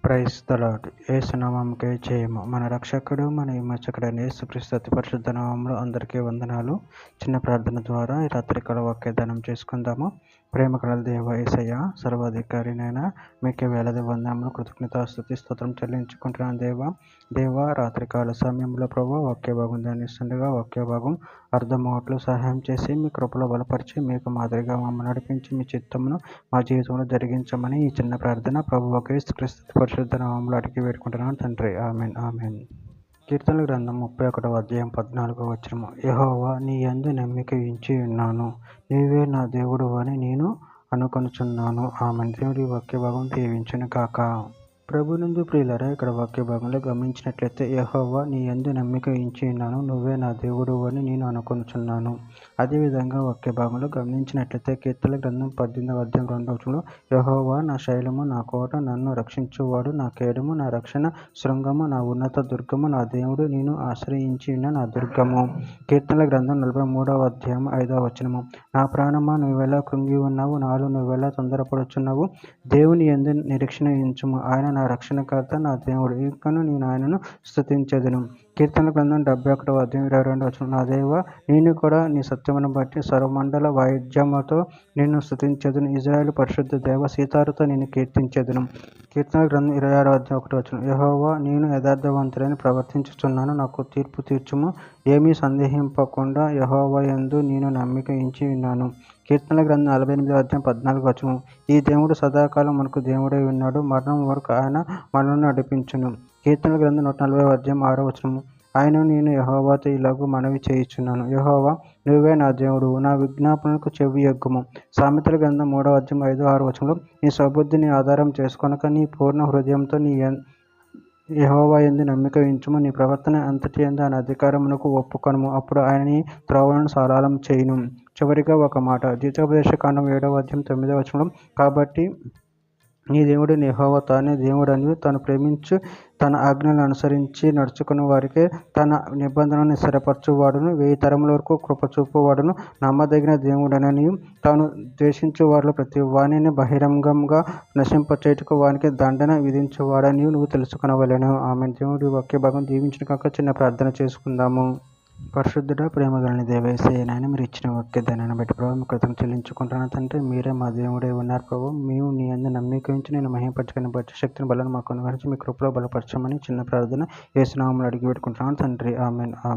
Praise the lord. Yesu నామముకే జయము. మన రక్షకుడు మన విమోచకుడైన యేసుక్రీస్తు అతి పరిశుద్ధ నామములో అందరికీ వందనాలు. చిన్న ప్రార్థన ద్వారా ఈ రాత్రికాల వాక్యదానం చేసుకుందాము. ప్రేమ కలల దేవ యేసయ్య, సర్వాధికారినైనా మీకే వేలాది వందనములు, కృతజ్ఞతాస్తుతి స్తోత్రం చెల్లించుకుంటున్నాను దేవ రాత్రికాల సమయంలో ప్రభు వాక్య భాగం ధ్యానిస్తుండగా వాక్య భాగం అర్థమవట్లు సహాయం చేసి మీ కృపలో బలపరిచి మీకు మాదిరిగా మమ్మల్ని నడిపించి మీ చిత్తమును మా జీవితంలో జరిగించమని ఈ చిన్న ప్రార్థన ప్రభు యేసుక్రీస్తు పరిశుద్ధ నామములో అడిగి వేడుకుంటున్నాను తండ్రి. Amen amen. కీర్తనల గ్రంథం 31వ అధ్యాయం 14వ వచనము. యెహోవా నీ యందు నమ్మిక ఉంచి ఉన్నాను, నీవే నా దేవుడు అని నేను అనుకొనుచున్నాను. ఆమెన్. దేవుడి వాక్య భాగం దీవించును కాక. ప్రభునందు ప్రియులారా, ఇక్కడ వాక్య భాగంలో గమనించినట్లయితే యెహోవా నీ యందు నమ్మిక ఉంచి ఉన్నాను, నువ్వే నా దేవుడు అని నేను అనుకొనుచున్నాను. అదేవిధంగా వాక్య భాగంలో గమనించినట్లయితే కీర్తనల గ్రంథం 18వ అధ్యాయం 2వ వచనంలో యెహోవా నా శైలము, నా కోట, నన్ను రక్షించువాడు, నా కేడము, నా రక్షణ శృంగము, నా ఉన్నత దుర్గము, నా దేవుడు, నేను ఆశ్రయించి ఉన్న నా దుర్గము. కీర్తనల గ్రంథం 43వ అధ్యాయం 5వ వచనము. నా ప్రాణమా నువ్వెలా కృంగి ఉన్నావు, నాలో నువ్వెలా తొందరపడుచున్నావు, దేవుని యందు నిరీక్షణ ఉంచుము, ఆయన నా రక్షణకర్త, నా దేవుడు, ఇంకను నేను ఆయనను స్తుతించెదను. కీర్తనల గ్రంథం 71వ అధ్యాయం 22వ వచనం. నా దేవ, నేను కూడా నీ సత్యమును బట్టి సర్వమండల వాయిద్యముతో నిన్ను స్తుతించెదను, ఇజ్రాయేలు పరిశుద్ధ దేవ సీతారుతో నేను కీర్తించెదను. కీర్తనల గ్రంథం 26వ అధ్యాయం 1వ వచనం. యెహోవా నేను యథార్థవంతుడని ప్రవర్తించుచున్నాను, నాకు తీర్పు తీర్చుము, ఏమీ సందేహింపకుండా యెహోవా యందు నేను నమ్మిక ఉంచి ఉన్నాను. కీర్తనల గ్రంథం 48వ అధ్యాయం 14వ వచనం. ఈ దేవుడు సదాకాలం మనకు దేవుడై ఉన్నాడు, మరణం వరకు ఆయన మనల్ని నడిపించును. కీర్తనల గ్రంథం 140వ అధ్యాయం 6వ వచనము. ఆయన నేను యెహోవాతో ఇలాగూ మనవి చేయుచున్నాను, యెహోవా నువ్వే నా దేవుడు, నా విజ్ఞాపనకు చెవి యొగ్గుము. సామెతల గ్రంథం 3వ అధ్యాయం 5-6 వచనంలో నీ స్వబుద్ధిని ఆధారం చేసుకొనక నీ పూర్ణ హృదయంతో నీ యెహోవా యందు నమ్మిక ఉంచుము, నీ ప్రవర్తన అంతటి యందు ఆయన అధికారమునకు ఒప్పుకొనుము, అప్పుడు ఆయన నీ త్రోవలను సరళం చేయును. చివరిగా ఒక మాట, ద్వితీయోపదేశ కాండం 7వ అధ్యాయం 9వ వచనంలో కాబట్టి నీ దేవుడు యెహోవా తానే దేవుడని, తాను ప్రేమించు తన ఆజ్ఞలను అనుసరించి నడుచుకున్న వారికి తన నిబంధనను స్థిరపరచువాడును, 1000 తరముల వరకు కృప చూపువాడును, నమ్మదగిన దేవుడనని, తాను ద్వేషించు వారిలో ప్రతి వానిని బహిరంగంగా నశింపచేయుటకు వానికి దండన విధించువాడని నువ్వు తెలుసుకొనవలెను. ఆమె. దేవుడి వాక్య భాగం దీవించిన కాక చిన్న ప్రార్థన చేసుకుందాము. పరిశుద్ధుడ, ప్రేమ గలని దేవ యేసయ్య, నాయన మీరు ఇచ్చిన వాక్యదానాన్ని బట్టి ప్రభు కృతజ్ఞతలు చెల్లించుకుంటున్నాను తండ్రి. మీరే మా దేవుడై ఉన్నారు ప్రభు. మేము నీ యందు నమ్మిక ఉంచి నేను మహిమపరచుకుని బట్టి శక్తిని బలను మాకు అనుగ్రహించి మీ కృపలో బలపరచమని చిన్న ప్రార్థన యేసు నామములో అడిగి పెట్టుకుంటున్నాను తండ్రి. Amen amen.